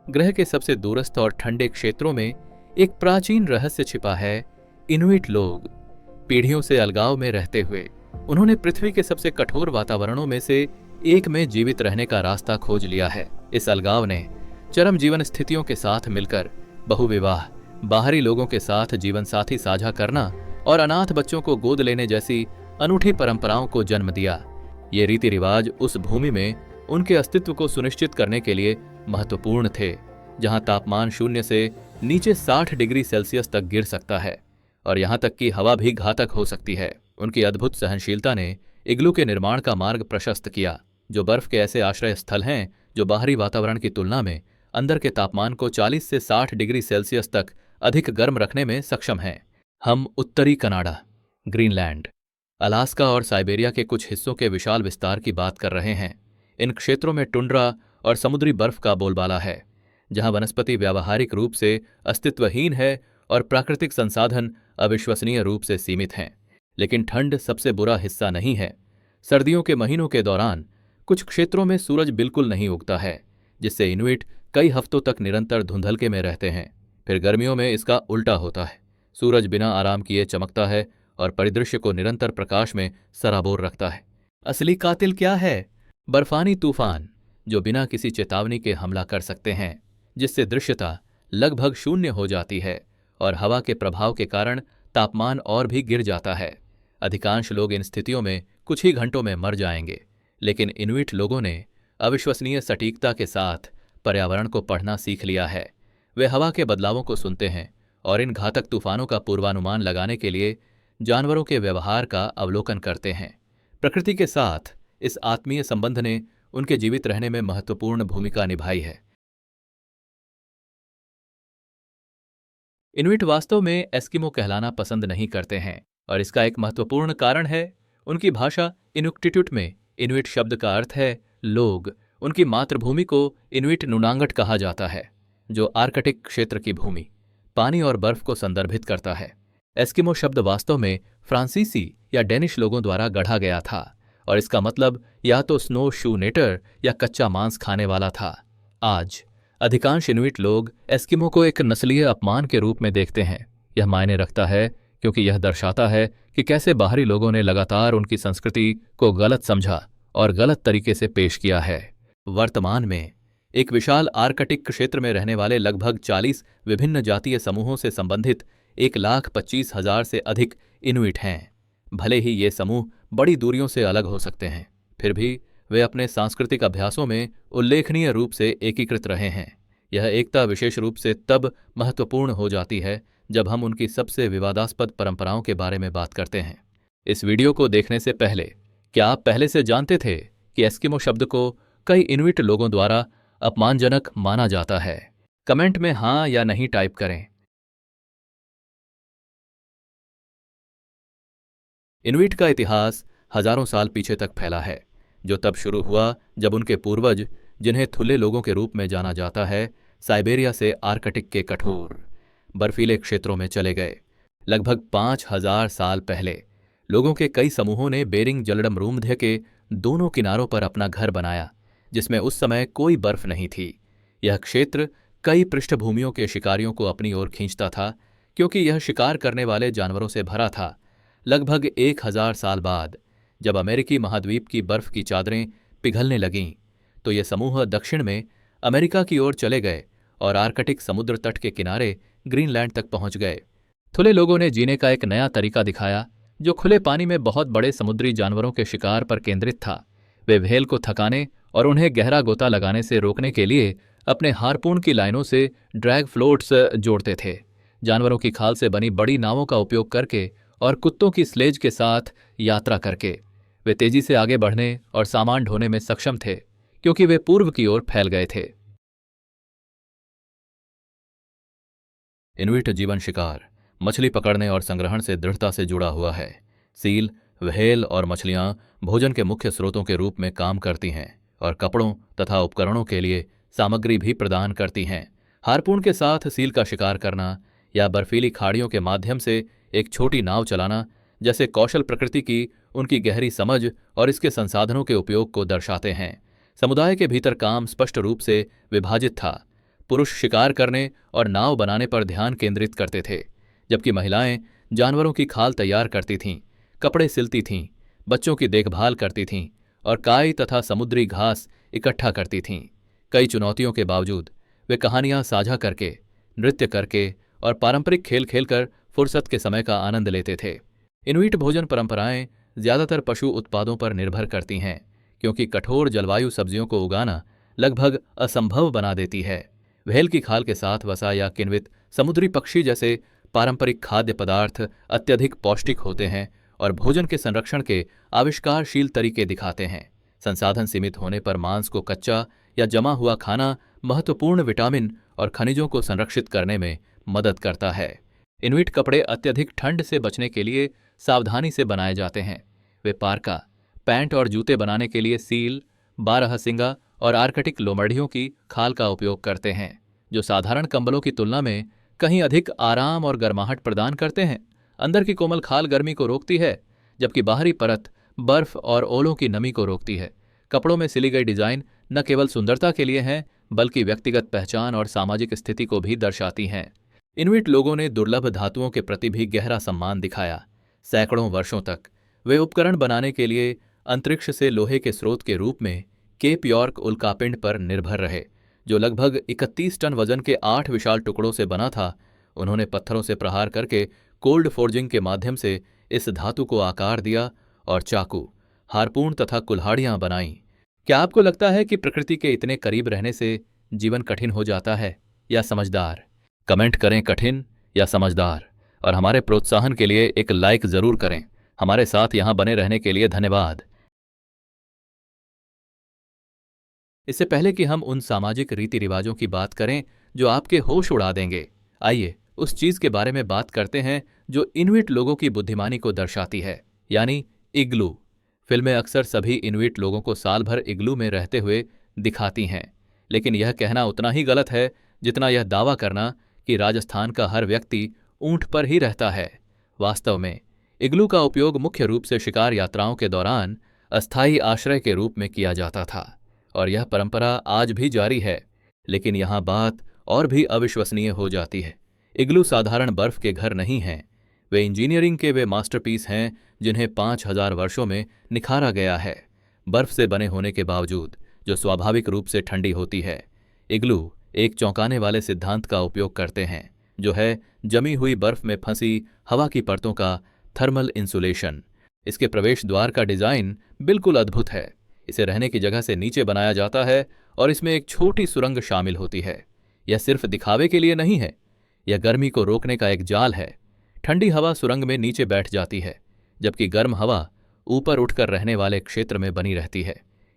ग्रह के सबसे दूरस्थ और ठंडे क्षेत्रों में एक प्राचीन रहस्य छिपा है। इनुइट लोग पीढ़ियों से अलगाव में रहते हुए उन्होंने पृथ्वी के सबसे कठोर वातावरणों में से एक में जीवित रहने का रास्ता खोज लिया है। इस अलगाव ने चरम जीवन स्थितियों के साथ मिलकर बहुविवाह, बाहरी लोगों के साथ जीवन साथी साझा करना और अनाथ बच्चों को गोद लेने जैसी अनूठी परंपराओं को जन्म दिया। ये रीति रिवाज उस भूमि में उनके अस्तित्व को सुनिश्चित करने के लिए महत्वपूर्ण थे, जहां तापमान शून्य से नीचे 60 डिग्री सेल्सियस तक गिर सकता है और यहां तक कि हवा भी घातक हो सकती है। उनकी अद्भुत सहनशीलता ने इग्लू के निर्माण का मार्ग प्रशस्त किया, जो बर्फ के ऐसे आश्रय स्थल हैं जो बाहरी वातावरण की तुलना में अंदर के तापमान को 40 से 60 डिग्री सेल्सियस तक अधिक गर्म रखने में सक्षम हैं। हम उत्तरी कनाडा, ग्रीनलैंड, अलास्का और साइबेरिया के कुछ हिस्सों के विशाल विस्तार की बात कर रहे हैं। इन क्षेत्रों में टुंड्रा और समुद्री बर्फ का बोलबाला है, जहां वनस्पति व्यावहारिक रूप से अस्तित्वहीन है और प्राकृतिक संसाधन अविश्वसनीय रूप से सीमित हैं। लेकिन ठंड सबसे बुरा हिस्सा नहीं है। सर्दियों के महीनों के दौरान कुछ क्षेत्रों में सूरज बिल्कुल नहीं उगता है, जिससे इनुइट कई हफ्तों तक निरंतर धुंधलके में रहते हैं। फिर गर्मियों में इसका उल्टा होता है। सूरज बिना आराम किए चमकता है और परिदृश्य को निरंतर प्रकाश में सराबोर रखता है। असली कातिल क्या है? बर्फानी तूफान, जो बिना किसी चेतावनी के हमला कर सकते हैं, जिससे दृश्यता लगभग शून्य हो जाती है और हवा के प्रभाव के कारण तापमान और भी गिर जाता है। अधिकांश लोग इन स्थितियों में कुछ ही घंटों में मर जाएंगे, लेकिन इनुइट लोगों ने अविश्वसनीय सटीकता के साथ पर्यावरण को पढ़ना सीख लिया है। वे हवा के बदलावों को सुनते हैं और इन घातक तूफानों का पूर्वानुमान लगाने के लिए जानवरों के व्यवहार का अवलोकन करते हैं। प्रकृति के साथ इस आत्मीय संबंध ने उनके जीवित रहने में महत्वपूर्ण भूमिका निभाई है। इनुइट वास्तव में एस्किमो कहलाना पसंद नहीं करते हैं और इसका एक महत्वपूर्ण कारण है उनकी भाषा इनुक्टिट्यूट में इनुइट शब्द का अर्थ है लोग। उनकी मातृभूमि को इनुइट नुनांगट कहा जाता है, जो आर्कटिक क्षेत्र की भूमि, पानी और बर्फ को संदर्भित करता है। एस्किमो शब्द वास्तव में फ्रांसीसी या डेनिश लोगों द्वारा गढ़ा गया था और इसका मतलब या तो स्नो शू नेटर या कच्चा मांस खाने वाला था। आज अधिकांश इनुइट लोग एस्किमो को एक नस्लीय अपमान के रूप में देखते हैं। यह मायने रखता है क्योंकि यह दर्शाता है कि कैसे बाहरी लोगों ने लगातार उनकी संस्कृति को गलत समझा और गलत तरीके से पेश किया है। वर्तमान में एक विशाल आर्कटिक क्षेत्र में रहने वाले लगभग 40 विभिन्न जातीय समूहों से संबंधित 1,25,000 से अधिक इनुइट हैं। भले ही ये समूह बड़ी दूरियों से अलग हो सकते हैं, फिर भी वे अपने सांस्कृतिक अभ्यासों में उल्लेखनीय रूप से एकीकृत रहे हैं। यह एकता विशेष रूप से तब महत्वपूर्ण हो जाती है जब हम उनकी सबसे विवादास्पद परंपराओं के बारे में बात करते हैं। इस वीडियो को देखने से पहले क्या आप पहले से जानते थे कि एस्किमो शब्द को कई इनुइट लोगों द्वारा अपमानजनक माना जाता है? कमेंट में हाँ या नहीं टाइप करें। इनुइट का इतिहास हजारों साल पीछे तक फैला है, जो तब शुरू हुआ जब उनके पूर्वज, जिन्हें थुल्ले लोगों के रूप में जाना जाता है, साइबेरिया से आर्कटिक के कठोर बर्फीले क्षेत्रों में चले गए। लगभग 5,000 साल पहले लोगों के कई समूहों ने बेरिंग जलडमरूमध्य के दोनों किनारों पर अपना घर बनाया, जिसमें उस समय कोई बर्फ नहीं थी। यह क्षेत्र कई पृष्ठभूमियों के शिकारियों को अपनी ओर खींचता था, क्योंकि यह शिकार करने वाले जानवरों से भरा था। लगभग 1,000 साल बाद जब अमेरिकी महाद्वीप की बर्फ की चादरें पिघलने लगीं, तो ये समूह दक्षिण में अमेरिका की ओर चले गए और आर्कटिक समुद्र तट के किनारे ग्रीनलैंड तक पहुंच गए। थुले लोगों ने जीने का एक नया तरीका दिखाया, जो खुले पानी में बहुत बड़े समुद्री जानवरों के शिकार पर केंद्रित था। वे व्हेल को थकाने और उन्हें गहरा गोता लगाने से रोकने के लिए अपने हार्पून की लाइनों से ड्रैग फ्लोट्स जोड़ते थे। जानवरों की खाल से बनी बड़ी नावों का उपयोग करके और कुत्तों की स्लेज के साथ यात्रा करके वे तेजी से आगे बढ़ने और सामान ढोने में सक्षम थे, क्योंकि वे पूर्व की ओर फैल गए थे। इनुइट जीवन शिकार, मछली पकड़ने और संग्रहण से दृढ़ता से जुड़ा हुआ है। सील, व्हेल और मछलियां भोजन के मुख्य स्रोतों के रूप में काम करती हैं और कपड़ों तथा उपकरणों के लिए सामग्री भी प्रदान करती हैं। हार्पून के साथ सील का शिकार करना या बर्फीली खाड़ियों के माध्यम से एक छोटी नाव चलाना जैसे कौशल प्रकृति की उनकी गहरी समझ और इसके संसाधनों के उपयोग को दर्शाते हैं। समुदाय के भीतर काम स्पष्ट रूप से विभाजित था। पुरुष शिकार करने और नाव बनाने पर ध्यान केंद्रित करते थे, जबकि महिलाएं जानवरों की खाल तैयार करती थीं, कपड़े सिलती थीं, बच्चों की देखभाल करती थीं और काई तथा समुद्री घास इकट्ठा करती थीं। कई चुनौतियों के बावजूद वे कहानियां साझा करके, नृत्य करके और पारंपरिक खेल खेलकर फुर्सत के समय का आनंद लेते थे। इनुइट भोजन परंपराएं ज्यादातर पशु उत्पादों पर निर्भर करती हैं, क्योंकि कठोर जलवायु सब्जियों को उगाना लगभग असंभव बना देती है। व्हेल की खाल के साथ वसा या किण्वित समुद्री पक्षी जैसे पारंपरिक खाद्य पदार्थ अत्यधिक पौष्टिक होते हैं और भोजन के संरक्षण के आविष्कारशील तरीके दिखाते हैं। संसाधन सीमित होने पर मांस को कच्चा या जमा हुआ खाना महत्वपूर्ण विटामिन और खनिजों को संरक्षित करने में मदद करता है। इनुइट कपड़े अत्यधिक ठंड से बचने के लिए सावधानी से बनाए जाते हैं। वे पार्का, पैंट और जूते बनाने के लिए सील, बारहसिंगा और आर्कटिक लोमड़ियों की खाल का उपयोग करते हैं, जो साधारण कंबलों की तुलना में कहीं अधिक आराम और गर्माहट प्रदान करते हैं। अंदर की कोमल खाल गर्मी को रोकती है, जबकि बाहरी परत बर्फ और ओलों की नमी को रोकती है। कपड़ों में सिली गई डिजाइन न केवल सुंदरता के लिए हैं, बल्कि व्यक्तिगत पहचान और सामाजिक स्थिति को भी दर्शाती हैं। इनुइट लोगों ने दुर्लभ धातुओं के प्रति भी गहरा सम्मान दिखाया। सैकड़ों वर्षों तक वे उपकरण बनाने के लिए अंतरिक्ष से लोहे के स्रोत के रूप में केप यॉर्क उल्कापिंड पर निर्भर रहे, जो लगभग 31 टन वजन के 8 विशाल टुकड़ों से बना था। उन्होंने पत्थरों से प्रहार करके कोल्ड फोर्जिंग के माध्यम से इस धातु को आकार दिया और चाकू, हारपून तथा कुल्हाड़ियां बनाईं। क्या आपको लगता है कि प्रकृति के इतने करीब रहने से जीवन कठिन हो जाता है या समझदार? कमेंट करें कठिन या समझदार, और हमारे प्रोत्साहन के लिए एक लाइक जरूर करें। हमारे साथ यहां बने रहने के लिए धन्यवाद। इससे पहले कि हम उन सामाजिक रीति रिवाजों की बात करें जो आपके होश उड़ा देंगे, आइए उस चीज के बारे में बात करते हैं जो इनुइट लोगों की बुद्धिमानी को दर्शाती है, यानी इग्लू। फिल्में अक्सर सभी इनुइट लोगों को साल भर इग्लू में रहते हुए दिखाती हैं, लेकिन यह कहना उतना ही गलत है जितना यह दावा करना कि राजस्थान का हर व्यक्ति ऊंट पर ही रहता है। वास्तव में इग्लू का उपयोग मुख्य रूप से शिकार यात्राओं के दौरान अस्थायी आश्रय के रूप में किया जाता था, और यह परंपरा आज भी जारी है। लेकिन यहां बात और भी अविश्वसनीय हो जाती है। इग्लू साधारण बर्फ के घर नहीं हैं, वे इंजीनियरिंग के वे मास्टरपीस हैं जिन्हें 5000 वर्षों में निखारा गया है। बर्फ से बने होने के बावजूद, जो स्वाभाविक रूप से ठंडी होती है, इग्लू एक चौंकाने वाले सिद्धांत का उपयोग करते हैं, जो है जमी हुई बर्फ में फंसी हवा की परतों का थर्मल इंसुलेशन। इसके प्रवेश द्वार का डिजाइन बिल्कुल अद्भुत है। इसे रहने की जगह से नीचे बनाया जाता है और इसमें एक छोटी सुरंग शामिल होती है। यह सिर्फ दिखावे के लिए नहीं है, यह गर्मी को रोकने का एक जाल है। ठंडी हवा सुरंग में नीचे बैठ जाती है, जबकि गर्म हवा ऊपर उठकर रहने वाले क्षेत्र में बनी रहती है।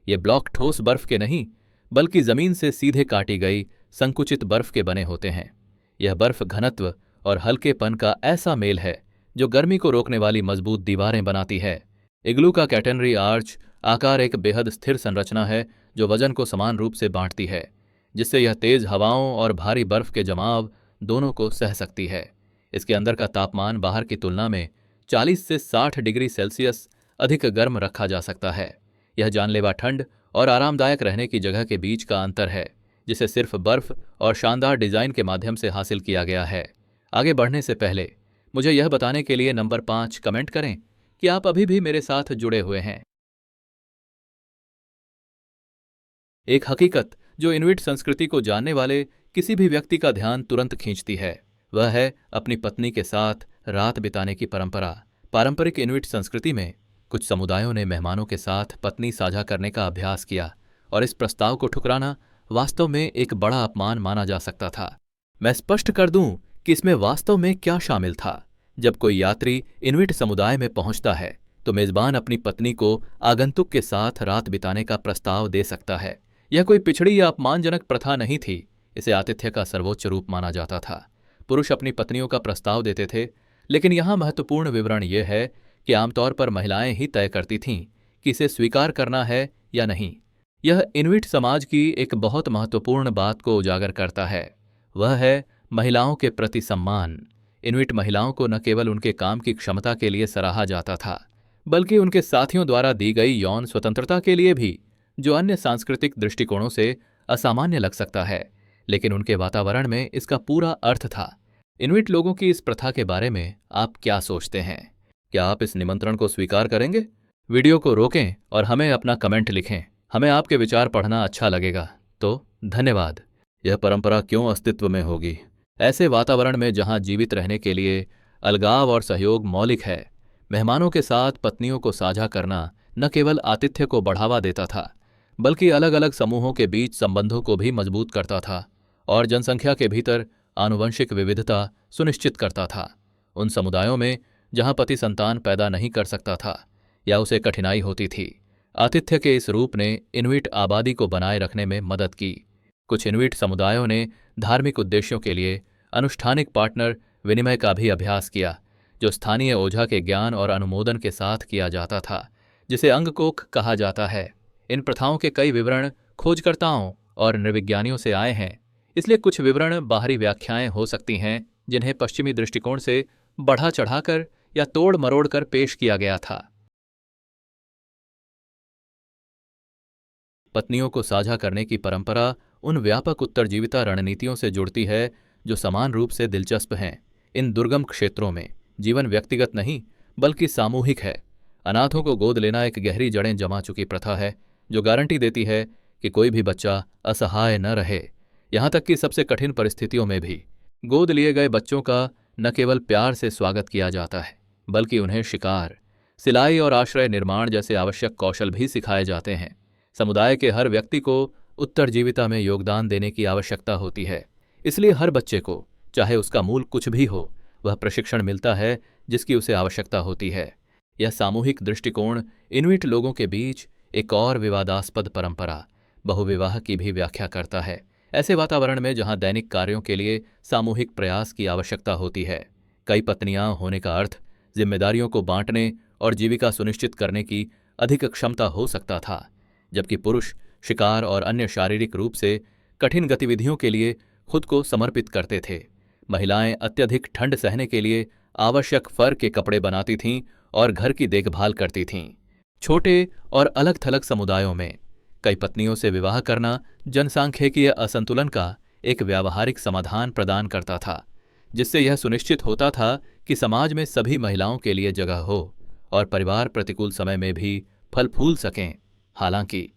ये ब्लॉक ठोस बर्फ के नहीं, बल्कि जमीन से सीधे काटी गई संकुचित बर्फ के बने होते हैं। यह बर्फ घनत्व और हल्केपन का ऐसा मेल है जो गर्मी को रोकने वाली मजबूत दीवारें बनाती है। इग्लू का कैटेनरी आर्च आकार एक बेहद स्थिर संरचना है जो वजन को समान रूप से बांटती है, जिससे यह तेज हवाओं और भारी बर्फ के जमाव दोनों को सह सकती है। इसके अंदर का तापमान बाहर की तुलना में 40 से 60 डिग्री सेल्सियस अधिक गर्म रखा जा सकता है। यह जानलेवा ठंड और आरामदायक रहने की जगह के बीच का अंतर है, जिसे सिर्फ बर्फ और शानदार डिजाइन के माध्यम से हासिल किया गया है। आगे बढ़ने से पहले मुझे यह बताने के लिए नंबर 5 कमेंट करें कि आप अभी भी मेरे साथ जुड़े हुए हैं। एक हकीकत जो इनुइट संस्कृति को जानने वाले किसी भी व्यक्ति का ध्यान तुरंत खींचती है, वह है अपनी पत्नी के साथ रात बिताने की परंपरा। पारंपरिक इनुइट संस्कृति में कुछ समुदायों ने मेहमानों के साथ पत्नी साझा करने का अभ्यास किया, और इस प्रस्ताव को ठुकराना वास्तव में एक बड़ा अपमान माना जा सकता था। मैं स्पष्ट कर दूं कि इसमें वास्तव में क्या शामिल था। जब कोई यात्री इनुइट समुदाय में पहुंचता है, तो मेजबान अपनी पत्नी को आगंतुक के साथ रात बिताने का प्रस्ताव दे सकता है। यह कोई पिछड़ी या अपमानजनक प्रथा नहीं थी, इसे आतिथ्य का सर्वोच्च रूप माना जाता था। पुरुष अपनी पत्नियों का प्रस्ताव देते थे, लेकिन यहाँ महत्वपूर्ण विवरण यह है कि आमतौर पर महिलाएं ही तय करती थीं कि इसे स्वीकार करना है या नहीं। यह इनुइट समाज की एक बहुत महत्वपूर्ण बात को उजागर करता है, वह है महिलाओं के प्रति सम्मान। इनुइट महिलाओं को न केवल उनके काम की क्षमता के लिए सराहा जाता था, बल्कि उनके साथियों द्वारा दी गई यौन स्वतंत्रता के लिए भी, जो अन्य सांस्कृतिक दृष्टिकोणों से असामान्य लग सकता है, लेकिन उनके वातावरण में इसका पूरा अर्थ था। इनुइट लोगों की इस प्रथा के बारे में आप क्या सोचते हैं? क्या आप इस निमंत्रण को स्वीकार करेंगे? वीडियो को रोकें और हमें अपना कमेंट लिखें। हमें आपके विचार पढ़ना अच्छा लगेगा। तो धन्यवाद। यह परंपरा क्यों अस्तित्व में होगी? ऐसे वातावरण में जहां जीवित रहने के लिए अलगाव और सहयोग मौलिक है, मेहमानों के साथ पत्नियों को साझा करना न केवल आतिथ्य को बढ़ावा देता था, बल्कि अलग अलग समूहों के बीच संबंधों को भी मजबूत करता था और जनसंख्या के भीतर आनुवंशिक विविधता सुनिश्चित करता था। उन समुदायों में जहां पति संतान पैदा नहीं कर सकता था या उसे कठिनाई होती थी, आतिथ्य के इस रूप ने इनुइट आबादी को बनाए रखने में मदद की। कुछ इनुइट समुदायों ने धार्मिक उद्देश्यों के लिए अनुष्ठानिक पार्टनर विनिमय का भी अभ्यास किया, जो स्थानीय ओझा के ज्ञान और अनुमोदन के साथ किया जाता था, जिसे अंगकोख कहा जाता है। इन प्रथाओं के कई विवरण खोजकर्ताओं और नृविज्ञानियों से आए हैं, इसलिए कुछ विवरण बाहरी व्याख्याएं हो सकती हैं जिन्हें पश्चिमी दृष्टिकोण से बढ़ा चढ़ाकर या तोड़ मरोड़ कर पेश किया गया था। पत्नियों को साझा करने की परंपरा उन व्यापक उत्तरजीविता रणनीतियों से जुड़ती है जो समान रूप से दिलचस्प हैं। इन दुर्गम क्षेत्रों में जीवन व्यक्तिगत नहीं बल्कि सामूहिक है। अनाथों को गोद लेना एक गहरी जड़ें जमा चुकी प्रथा है जो गारंटी देती है कि कोई भी बच्चा असहाय न रहे। यहाँ तक कि सबसे कठिन परिस्थितियों में भी गोद लिए गए बच्चों का न केवल प्यार से स्वागत किया जाता है, बल्कि उन्हें शिकार, सिलाई और आश्रय निर्माण जैसे आवश्यक कौशल भी सिखाए जाते हैं। समुदाय के हर व्यक्ति को उत्तरजीविता में योगदान देने की आवश्यकता होती है, इसलिए हर बच्चे को, चाहे उसका मूल कुछ भी हो, वह प्रशिक्षण मिलता है जिसकी उसे आवश्यकता होती है। यह सामूहिक दृष्टिकोण इनुइट लोगों के बीच एक और विवादास्पद परंपरा, बहुविवाह की भी व्याख्या करता है। ऐसे वातावरण में जहां दैनिक कार्यों के लिए सामूहिक प्रयास की आवश्यकता होती है, कई पत्नियां होने का अर्थ जिम्मेदारियों को बांटने और जीविका सुनिश्चित करने की अधिक क्षमता हो सकता था, जबकि पुरुष शिकार और अन्य शारीरिक रूप से कठिन गतिविधियों के लिए खुद को समर्पित करते थे। महिलाएं अत्यधिक ठंड सहने के लिए आवश्यक फर के कपड़े बनाती थीं और घर की देखभाल करती थीं। छोटे और अलग थलग समुदायों में कई पत्नियों से विवाह करना जनसांख्यिकीय असंतुलन का एक व्यावहारिक समाधान प्रदान करता था, जिससे यह सुनिश्चित होता था कि समाज में सभी महिलाओं के लिए जगह हो और परिवार प्रतिकूल समय में भी फल फूल सकें। हालांकि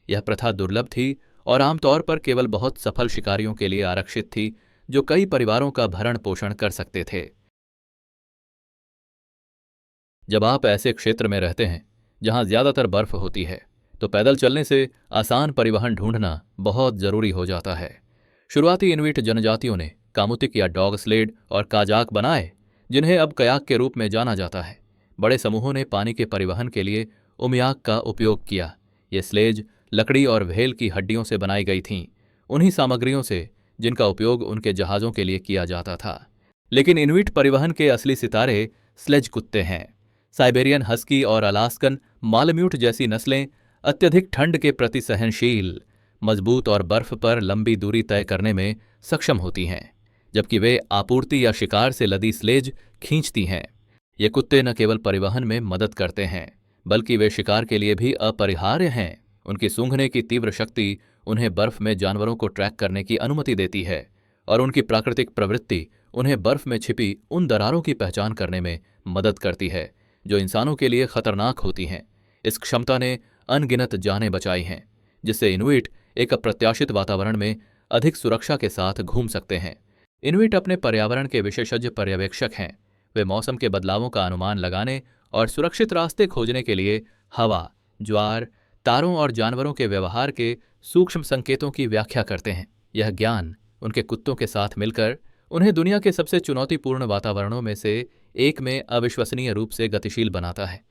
यह प्रथा दुर्लभ थी और आमतौर पर केवल बहुत सफल शिकारियों के लिए आरक्षित थी, जो कई परिवारों का भरण पोषण कर सकते थे। जब आप ऐसे क्षेत्र में रहते हैं जहां ज्यादातर बर्फ होती है, तो पैदल चलने से आसान परिवहन ढूंढना बहुत जरूरी हो जाता है। शुरुआती इनुइट जनजातियों ने कामुतिक या डॉग स्लेड और काजाक बनाए, जिन्हें अब कयाक के रूप में जाना जाता है। बड़े समूहों ने पानी के परिवहन के लिए उमयाक का उपयोग किया। ये स्लेज लकड़ी और व्हेल की हड्डियों से बनाई गई थीं, उन्हीं सामग्रियों से जिनका उपयोग उनके जहाज़ों के लिए किया जाता था। लेकिन इनुइट परिवहन के असली सितारे स्लेज कुत्ते हैं। साइबेरियन हस्की और अलास्कन मालम्यूट जैसी नस्लें अत्यधिक ठंड के प्रति सहनशील, मजबूत और बर्फ पर लंबी दूरी तय करने में सक्षम होती हैं, जबकि वे आपूर्ति या शिकार से लदी स्लेज खींचती हैं। ये कुत्ते न केवल परिवहन में मदद करते हैं, बल्कि वे शिकार के लिए भी अपरिहार्य हैं। उनकी सूंघने की तीव्र शक्ति उन्हें बर्फ में जानवरों को ट्रैक करने की अनुमति देती है और उनकी प्राकृतिक प्रवृत्ति उन्हें बर्फ में छिपी उन दरारों की पहचान करने में मदद करती है जो इंसानों के लिए खतरनाक होती हैं। इस क्षमता ने अनगिनत जानें बचाई हैं, जिससे इनुइट एक अप्रत्याशित वातावरण में अधिक सुरक्षा के साथ घूम सकते हैं। इनुइट अपने पर्यावरण के विशेषज्ञ पर्यवेक्षक हैं। वे मौसम के बदलावों का अनुमान लगाने और सुरक्षित रास्ते खोजने के लिए हवा, ज्वार, तारों और जानवरों के व्यवहार के सूक्ष्म संकेतों की व्याख्या करते हैं। यह ज्ञान उनके कुत्तों के साथ मिलकर उन्हें दुनिया के सबसे चुनौतीपूर्ण वातावरणों में से एक में अविश्वसनीय रूप से गतिशील बनाता है।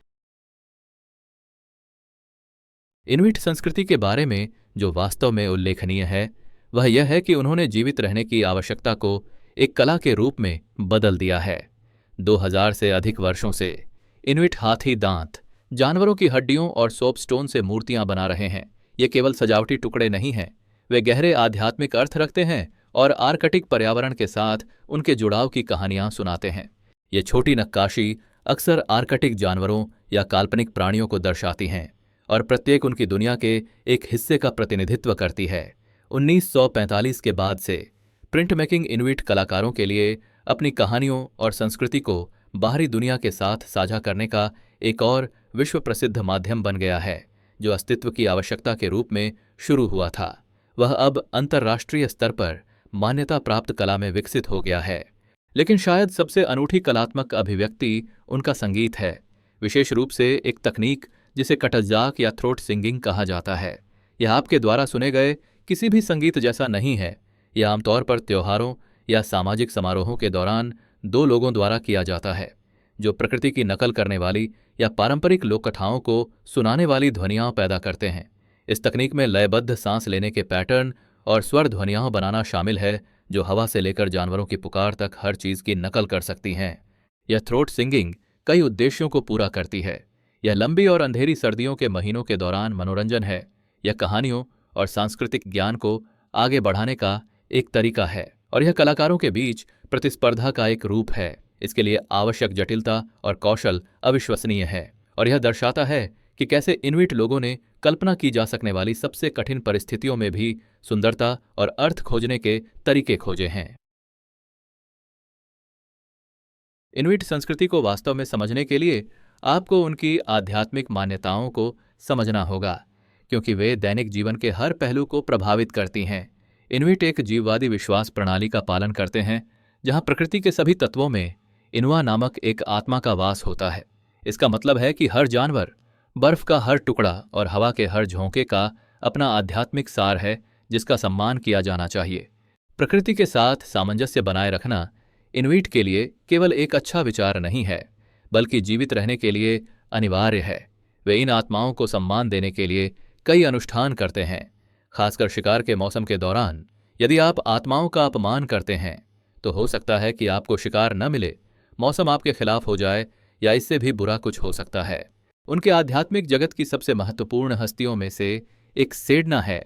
इनुइट संस्कृति के बारे में जो वास्तव में उल्लेखनीय है, वह यह है कि उन्होंने जीवित रहने की आवश्यकता को एक कला के रूप में बदल दिया है। 2000 से अधिक वर्षों से इनुइट हाथी दांत, जानवरों की हड्डियों और सोपस्टोन से मूर्तियां बना रहे हैं। ये केवल सजावटी टुकड़े नहीं हैं, वे गहरे आध्यात्मिक अर्थ रखते हैं और आर्कटिक पर्यावरण के साथ उनके जुड़ाव की कहानियां सुनाते हैं। ये छोटी नक्काशी अक्सर आर्कटिक जानवरों या काल्पनिक प्राणियों को दर्शाती हैं और प्रत्येक उनकी दुनिया के एक हिस्से का प्रतिनिधित्व करती है। 1945 के बाद से प्रिंट मेकिंग इनुइट कलाकारों के लिए अपनी कहानियों और संस्कृति को बाहरी दुनिया के साथ साझा करने का एक और विश्व प्रसिद्ध माध्यम बन गया है, जो अस्तित्व की आवश्यकता के रूप में शुरू हुआ था। वह अब अंतर्राष्ट्रीय स्तर पर मान्यता प्राप्त कला में विकसित हो गया है। लेकिन शायद सबसे अनूठी कलात्मक अभिव्यक्ति उनका संगीत है, विशेष रूप से एक तकनीक जिसे कटजाक या थ्रोट सिंगिंग कहा जाता है। यह आपके द्वारा सुने गए किसी भी संगीत जैसा नहीं है। यह आमतौर पर त्योहारों या सामाजिक समारोहों के दौरान दो लोगों द्वारा किया जाता है, जो प्रकृति की नकल करने वाली या पारंपरिक लोक कथाओं को सुनाने वाली ध्वनियाँ पैदा करते हैं। इस तकनीक में लयबद्ध सांस लेने के पैटर्न और स्वर ध्वनियाँ बनाना शामिल है, जो हवा से लेकर जानवरों की पुकार तक हर चीज़ की नकल कर सकती हैं। यह थ्रोट सिंगिंग कई उद्देश्यों को पूरा करती है। यह लंबी और अंधेरी सर्दियों के महीनों के दौरान मनोरंजन है। यह कहानियों और सांस्कृतिक ज्ञान को आगे बढ़ाने का एक तरीका है, और यह कलाकारों के बीच प्रतिस्पर्धा का एक रूप है। इसके लिए आवश्यक जटिलता और कौशल अविश्वसनीय है, और यह दर्शाता है कि कैसे इनुइट लोगों ने कल्पना की जा सकने वाली सबसे कठिन परिस्थितियों में भी सुंदरता और अर्थ खोजने के तरीके खोजे हैं। इनुइट संस्कृति को वास्तव में समझने के लिए आपको उनकी आध्यात्मिक मान्यताओं को समझना होगा, क्योंकि वे दैनिक जीवन के हर पहलू को प्रभावित करती हैं। इनुइट एक जीववादी विश्वास प्रणाली का पालन करते हैं, जहां प्रकृति के सभी तत्वों में इनुआ नामक एक आत्मा का वास होता है। इसका मतलब है कि हर जानवर, बर्फ का हर टुकड़ा और हवा के हर झोंके का अपना आध्यात्मिक सार है, जिसका सम्मान किया जाना चाहिए। प्रकृति के साथ सामंजस्य बनाए रखना इनुइट के लिए केवल एक अच्छा विचार नहीं है, बल्कि जीवित रहने के लिए अनिवार्य है। वे इन आत्माओं को सम्मान देने के लिए कई अनुष्ठान करते हैं, खासकर शिकार के मौसम के दौरान। यदि आप आत्माओं का अपमान करते हैं तो हो सकता है कि आपको शिकार न मिले, मौसम आपके खिलाफ हो जाए, या इससे भी बुरा कुछ हो सकता है। उनके आध्यात्मिक जगत की सबसे महत्वपूर्ण हस्तियों में से एक सेडना है,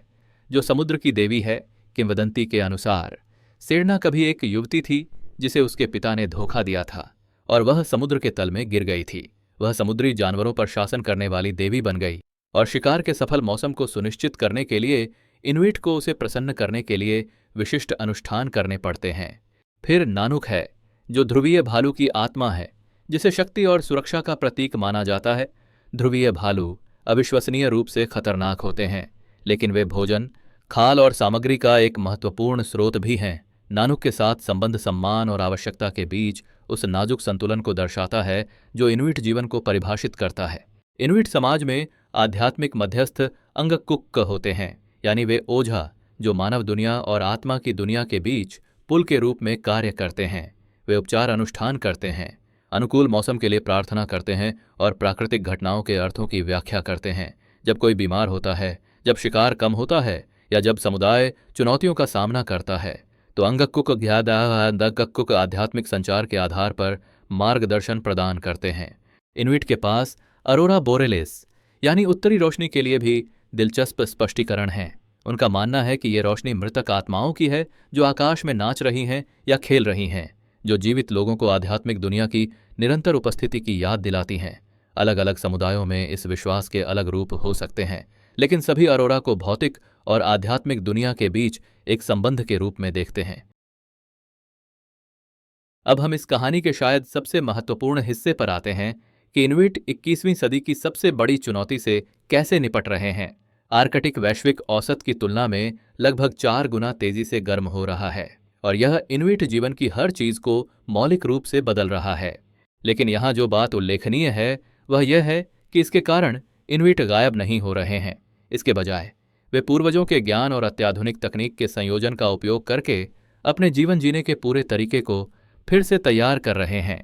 जो समुद्र की देवी है। किंवदंती के अनुसार सेडना कभी एक युवती थी जिसे उसके पिता ने धोखा दिया था, और वह समुद्र के तल में गिर गई थी। वह समुद्री जानवरों पर शासन करने वाली देवी बन गई, और शिकार के सफल मौसम को सुनिश्चित करने के लिए इनुइट को उसे प्रसन्न करने के लिए विशिष्ट अनुष्ठान करने पड़ते हैं। फिर नानुक है, जो ध्रुवीय भालू की आत्मा है, जिसे शक्ति और सुरक्षा का प्रतीक माना जाता है। ध्रुवीय भालू अविश्वसनीय रूप से खतरनाक होते हैं, लेकिन वे भोजन, खाल और सामग्री का एक महत्वपूर्ण स्रोत भी हैं। नानुक के साथ संबंध सम्मान और आवश्यकता के बीच उस नाजुक संतुलन को दर्शाता है जो इनुइट जीवन को परिभाषित करता है। इनुइट समाज में आध्यात्मिक मध्यस्थ अंगकुक होते हैं, यानी वे ओझा, जो मानव दुनिया और आत्मा की दुनिया के बीच पुल के रूप में कार्य करते हैं। वे उपचार अनुष्ठान करते हैं, अनुकूल मौसम के लिए प्रार्थना करते हैं और प्राकृतिक घटनाओं के अर्थों की व्याख्या करते हैं। जब कोई बीमार होता है, जब शिकार कम होता है, या जब समुदाय चुनौतियों का सामना करता है, तो अंगकुक आध्यात्मिक संचार के आधार पर मार्गदर्शन प्रदान करते हैं। इनुइट के पास अरोरा बोरेलिस यानी उत्तरी रोशनी के लिए भी दिलचस्प स्पष्टीकरण हैं। उनका मानना है कि ये रोशनी मृतक आत्माओं की है, जो आकाश में नाच रही हैं या खेल रही हैं, जो जीवित लोगों को आध्यात्मिक दुनिया की निरंतर उपस्थिति की याद दिलाती हैं। अलग अलग समुदायों में इस विश्वास के अलग रूप हो सकते हैं, लेकिन सभी अरोरा को भौतिक और आध्यात्मिक दुनिया के बीच एक संबंध के रूप में देखते हैं। अब हम इस कहानी के शायद सबसे महत्वपूर्ण हिस्से पर आते हैं कि इनुइट 21वीं सदी की सबसे बड़ी चुनौती से कैसे निपट रहे हैं। आर्कटिक वैश्विक औसत की तुलना में लगभग 4 गुना तेजी से गर्म हो रहा है, और यह इनुइट जीवन की हर चीज को मौलिक रूप से बदल रहा है। लेकिन यहाँ जो बात उल्लेखनीय है वह यह है कि इसके कारण इनुइट गायब नहीं हो रहे हैं। इसके बजाय वे पूर्वजों के ज्ञान और अत्याधुनिक तकनीक के संयोजन का उपयोग करके अपने जीवन जीने के पूरे तरीके को फिर से तैयार कर रहे हैं।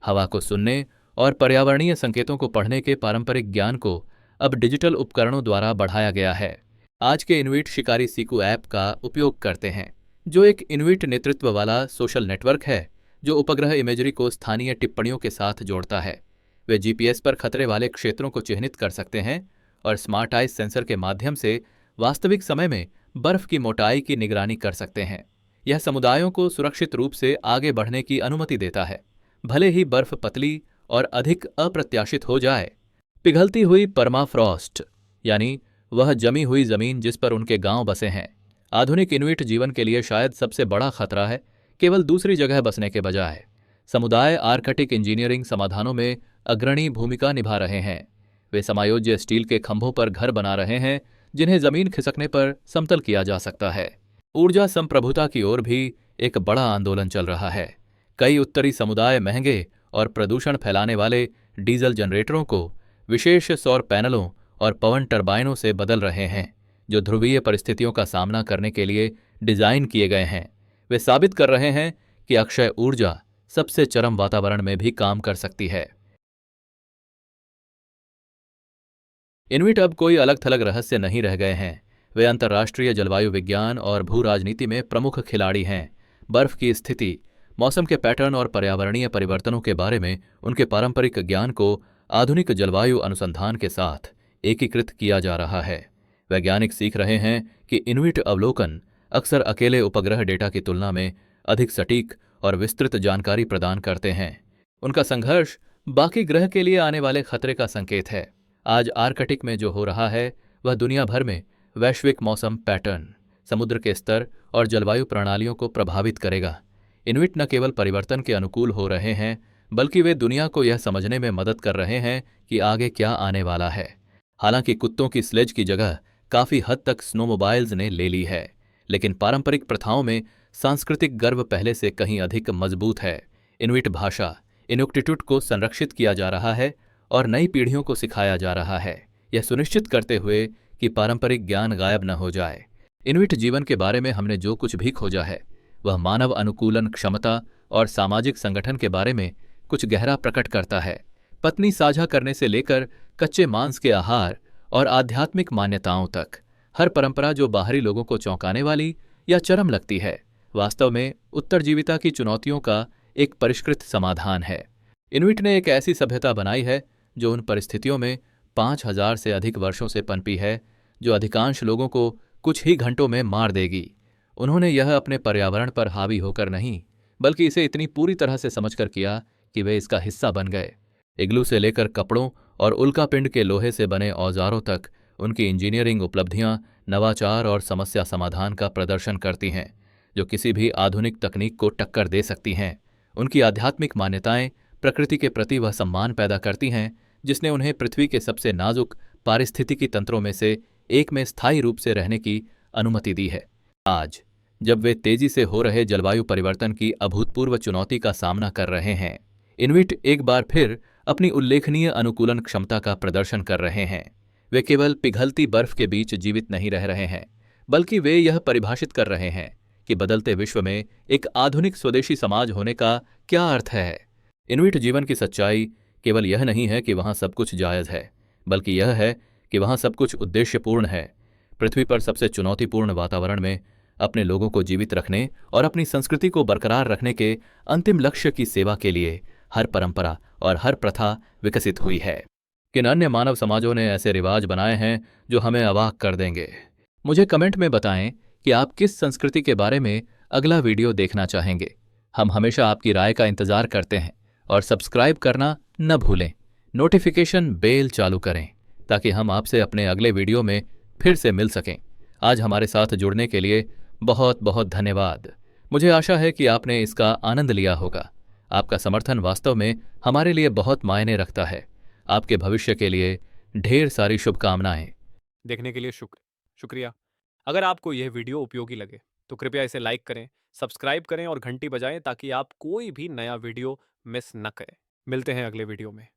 हवा को सुनने और पर्यावरणीय संकेतों को पढ़ने के पारंपरिक ज्ञान को अब डिजिटल उपकरणों द्वारा बढ़ाया गया है। आज के इनुइट शिकारी सीकू ऐप का उपयोग करते हैं, जो एक इनुइट नेतृत्व वाला सोशल नेटवर्क है जो उपग्रह इमेजरी को स्थानीय टिप्पणियों के साथ जोड़ता है। वे जीपीएस पर खतरे वाले क्षेत्रों को चिह्नित कर सकते हैं और स्मार्ट आइज सेंसर के माध्यम से वास्तविक समय में बर्फ की मोटाई की निगरानी कर सकते हैं। यह समुदायों को सुरक्षित रूप से आगे बढ़ने की अनुमति देता है, भले ही बर्फ पतली और अधिक अप्रत्याशित हो जाए। पिघलती हुई परमाफ्रॉस्ट यानी वह जमी हुई जमीन जिस पर उनके गांव बसे हैं, आधुनिक इनुइट जीवन के लिए शायद सबसे बड़ा खतरा है केवल दूसरी जगह बसने के बजाय समुदाय आर्कटिक इंजीनियरिंग समाधानों में अग्रणी भूमिका निभा रहे हैं। वे समायोज्य स्टील के खंभों पर घर बना रहे हैं जिन्हें जमीन खिसकने पर समतल किया जा सकता है। ऊर्जा संप्रभुता की ओर भी एक बड़ा आंदोलन चल रहा है। कई उत्तरी समुदाय महंगे और प्रदूषण फैलाने वाले डीजल जनरेटरों को विशेष सौर पैनलों और पवन टर्बाइनों से बदल रहे हैं जो ध्रुवीय परिस्थितियों का सामना करने के लिए डिजाइन किए गए हैं। वे साबित कर रहे हैं कि अक्षय ऊर्जा सबसे चरम वातावरण में भी काम कर सकती है। इनुइट अब कोई अलग थलग रहस्य नहीं रह गए हैं। वे अंतर्राष्ट्रीय जलवायु विज्ञान और भू राजनीति में प्रमुख खिलाड़ी हैं। बर्फ की स्थिति, मौसम के पैटर्न और पर्यावरणीय परिवर्तनों के बारे में उनके पारंपरिक ज्ञान को आधुनिक जलवायु अनुसंधान के साथ एकीकृत किया जा रहा है। वैज्ञानिक सीख रहे हैं कि इनुइट अवलोकन अक्सर अकेले उपग्रह डेटा की तुलना में अधिक सटीक और विस्तृत जानकारी प्रदान करते हैं। उनका संघर्ष बाकी ग्रह के लिए आने वाले खतरे का संकेत है। आज आर्कटिक में जो हो रहा है वह दुनिया भर में वैश्विक मौसम पैटर्न, समुद्र के स्तर और जलवायु प्रणालियों को प्रभावित करेगा। इनुइट न केवल परिवर्तन के अनुकूल हो रहे हैं बल्कि वे दुनिया को यह समझने में मदद कर रहे हैं कि आगे क्या आने वाला है। हालांकि कुत्तों की स्लेज की जगह काफी हद तक स्नोमोबाइल्स ने ले ली है, लेकिन पारंपरिक प्रथाओं में सांस्कृतिक गर्व पहले से कहीं अधिक मजबूत है। इनुइट भाषा, इनुक्टिट्यूट को संरक्षित किया जा रहा है और नई पीढ़ियों को सिखाया जा रहा है, यह सुनिश्चित करते हुए कि पारंपरिक ज्ञान गायब न हो जाए। इनुइट जीवन के बारे में हमने जो कुछ भी खोजा है वह मानव अनुकूलन क्षमता और सामाजिक संगठन के बारे में कुछ गहरा प्रकट करता है। पत्नी साझा करने से लेकर कच्चे मांस के आहार और आध्यात्मिक मान्यताओं तक, हर परंपरा जो बाहरी लोगों को चौंकाने वाली या चरम लगती है वास्तव में उत्तरजीविता की चुनौतियों का एक परिष्कृत समाधान है। इनुइट ने एक ऐसी सभ्यता बनाई है जो उन परिस्थितियों में 5000 से अधिक वर्षों से पनपी है जो अधिकांश लोगों को कुछ ही घंटों में मार देगी। उन्होंने यह अपने पर्यावरण पर हावी होकर नहीं बल्कि इसे इतनी पूरी तरह से समझकर किया कि वे इसका हिस्सा बन गए। इग्लू से लेकर कपड़ों और उल्कापिंड के लोहे से बने औजारों तक उनकी इंजीनियरिंग उपलब्धियां नवाचार और समस्या समाधान का प्रदर्शन करती हैं जो किसी भी आधुनिक तकनीक को टक्कर दे सकती हैं। उनकी आध्यात्मिक मान्यताएं प्रकृति के प्रति वह सम्मान पैदा करती हैं जिसने उन्हें पृथ्वी के सबसे नाजुक पारिस्थितिकी तंत्रों में से एक में स्थायी रूप से रहने की अनुमति दी है। आज जब वे तेजी से हो रहे जलवायु परिवर्तन की अभूतपूर्व चुनौती का सामना कर रहे हैं, इनुइट एक बार फिर अपनी उल्लेखनीय अनुकूलन क्षमता का प्रदर्शन कर रहे हैं। वे केवल पिघलती बर्फ के बीच जीवित नहीं रह रहे हैं बल्कि वे यह परिभाषित कर रहे हैं कि बदलते विश्व में एक आधुनिक स्वदेशी समाज होने का क्या अर्थ है। इनुइट जीवन की सच्चाई केवल यह नहीं है कि वहां सब कुछ जायज है बल्कि यह है कि वहां सब कुछ उद्देश्यपूर्ण है। पृथ्वी पर सबसे चुनौतीपूर्ण वातावरण में अपने लोगों को जीवित रखने और अपनी संस्कृति को बरकरार रखने के अंतिम लक्ष्य की सेवा के लिए हर परंपरा और हर प्रथा विकसित हुई है। किन अन्य मानव समाजों ने ऐसे रिवाज बनाए हैं जो हमें अवाक कर देंगे? मुझे कमेंट में बताएं कि आप किस संस्कृति के बारे में अगला वीडियो देखना चाहेंगे। हम हमेशा आपकी राय का इंतजार करते हैं और सब्सक्राइब करना न भूलें। नोटिफिकेशन बेल चालू करें ताकि हम आपसे अपने अगले वीडियो में फिर से मिल सकें। आज हमारे साथ जुड़ने के लिए बहुत बहुत धन्यवाद। मुझे आशा है कि आपने इसका आनंद लिया होगा। आपका समर्थन वास्तव में हमारे लिए बहुत मायने रखता है। आपके भविष्य के लिए ढेर सारी शुभकामनाएं। देखने के लिए शुक्रिया। अगर आपको यह वीडियो उपयोगी लगे तो कृपया इसे लाइक करें, सब्सक्राइब करें और घंटी बजाएं ताकि आप कोई भी नया वीडियो मिस न करें। मिलते हैं अगले वीडियो में।